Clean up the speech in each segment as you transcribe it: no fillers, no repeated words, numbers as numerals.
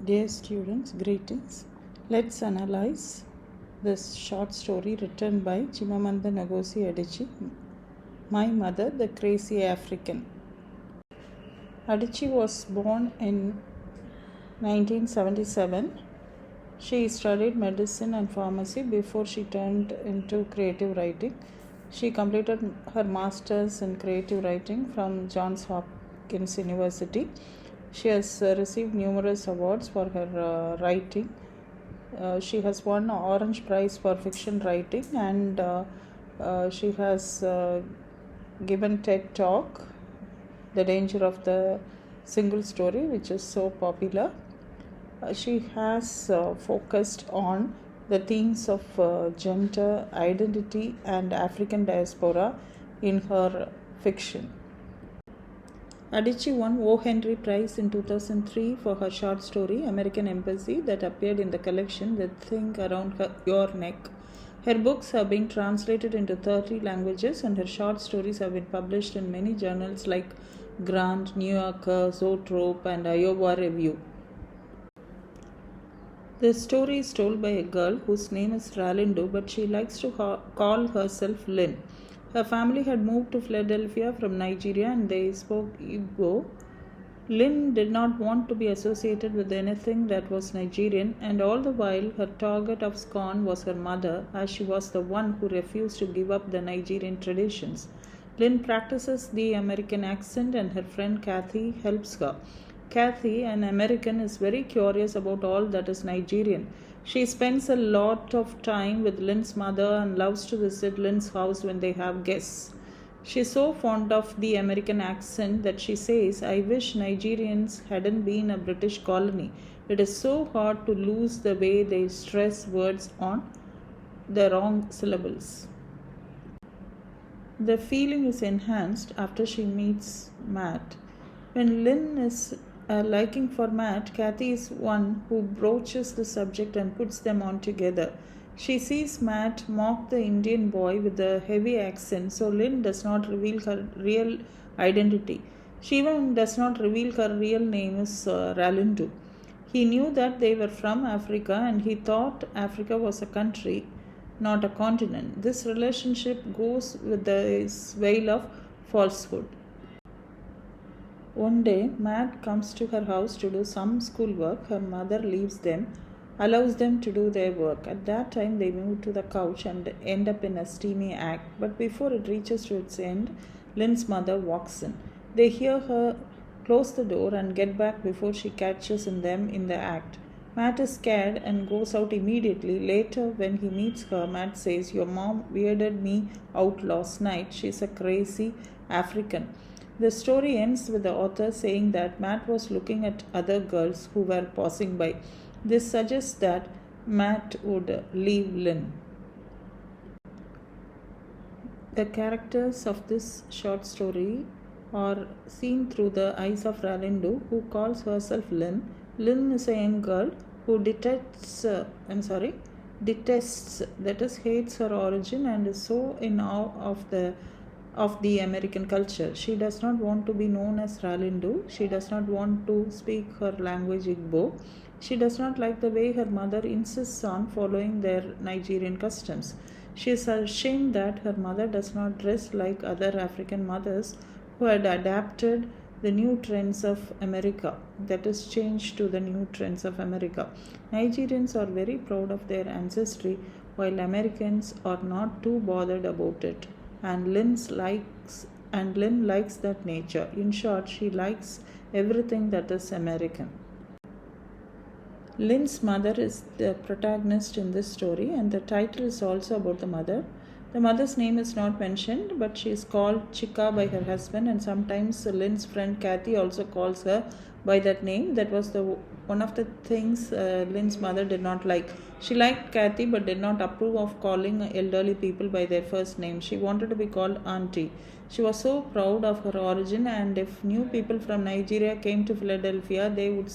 Dear students, greetings. Let's analyze this short story written by Chimamanda Ngozi Adichie, My Mother, the Crazy African. Adichie was born in 1977. She studied medicine and pharmacy before she turned into creative writing. She completed her master's in creative writing from Johns Hopkins University. She has received numerous awards for her writing. She has won an Orange Prize for fiction writing, and she has given TED Talk, The Danger of the Single Story, which is so popular. She has focused on the themes of gender, identity, and African diaspora in her fiction. Adichie won O. Henry Prize in 2003 for her short story American Embassy that appeared in the collection The Thing Around Your Neck. Her books have been translated into 30 languages, and her short stories have been published in many journals like Grant, New Yorker, Zoetrope, and Iowa Review. The story is told by a girl whose name is Ralindo, but she likes to call herself Lynn. Her family had moved to Philadelphia from Nigeria and they spoke Igbo. Lynn did not want to be associated with anything that was Nigerian, and all the while her target of scorn was her mother, as she was the one who refused to give up the Nigerian traditions. Lynn practices the American accent and her friend Kathy helps her. Kathy, an American, is very curious about all that is Nigerian. She spends a lot of time with Lynn's mother and loves to visit Lynn's house when they have guests. She is so fond of the American accent that she says, I wish Nigerians hadn't been a British colony. It is so hard to lose the way they stress words on the wrong syllables. The feeling is enhanced after she meets Matt. When Lynn is liking for Matt, Kathy is one who broaches the subject and puts them on together. She sees Matt mock the Indian boy with a heavy accent, so Lynn does not reveal her real identity. She even does not reveal her real name is Ralindo. He knew that they were from Africa and he thought Africa was a country, not a continent. This relationship goes with this veil of falsehood. One day, Matt comes to her house to do some schoolwork. Her mother leaves them, allows them to do their work. At that time, they move to the couch and end up in a steamy act. But before it reaches to its end, Lynn's mother walks in. They hear her close the door and get back before she catches them in the act. Matt is scared and goes out immediately. Later, when he meets her, Matt says, Your mom weirded me out last night. She's a crazy African. The story ends with the author saying that Matt was looking at other girls who were passing by. This suggests that Matt would leave Lynn. The characters of this short story are seen through the eyes of Ralindo, who calls herself Lynn. Lynn is a young girl who detests, that is, hates her origin and is so in awe of the American culture. She does not want to be known as Ralindo. She does not want to speak her language Igbo. She does not like the way her mother insists on following their Nigerian customs. She is ashamed that her mother does not dress like other African mothers who had adapted the new trends of America, that is, changed to the new trends of America. Nigerians are very proud of their ancestry, while Americans are not too bothered about it. And Lynn likes that nature. In short, she likes everything that is American. Lynn's mother is the protagonist in this story, and the title is also about the mother. The mother's name is not mentioned, but she is called Chika by her husband, and sometimes Lynn's friend Kathy also calls her by that name. That was one of the things Lynn's mother did not like. She liked Kathy but did not approve of calling elderly people by their first name. She wanted to be called Auntie. She was so proud of her origin, and if new people from Nigeria came to Philadelphia, they would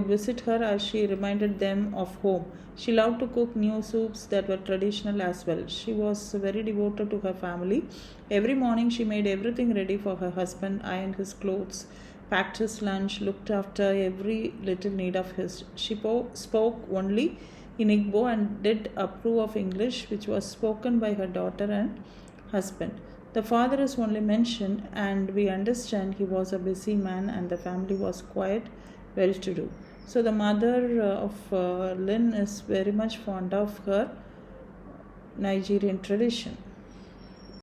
visit her as she reminded them of home. She loved to cook new soups that were traditional as well. She was very devoted to her family. Every morning she made everything ready for her husband, ironed his clothes, packed his lunch, looked after every little need of his. She spoke only in Igbo and did approve of English, which was spoken by her daughter and husband. The father is only mentioned, and we understand he was a busy man and the family was quite well to do. So, the mother of Lynn is very much fond of her Nigerian tradition.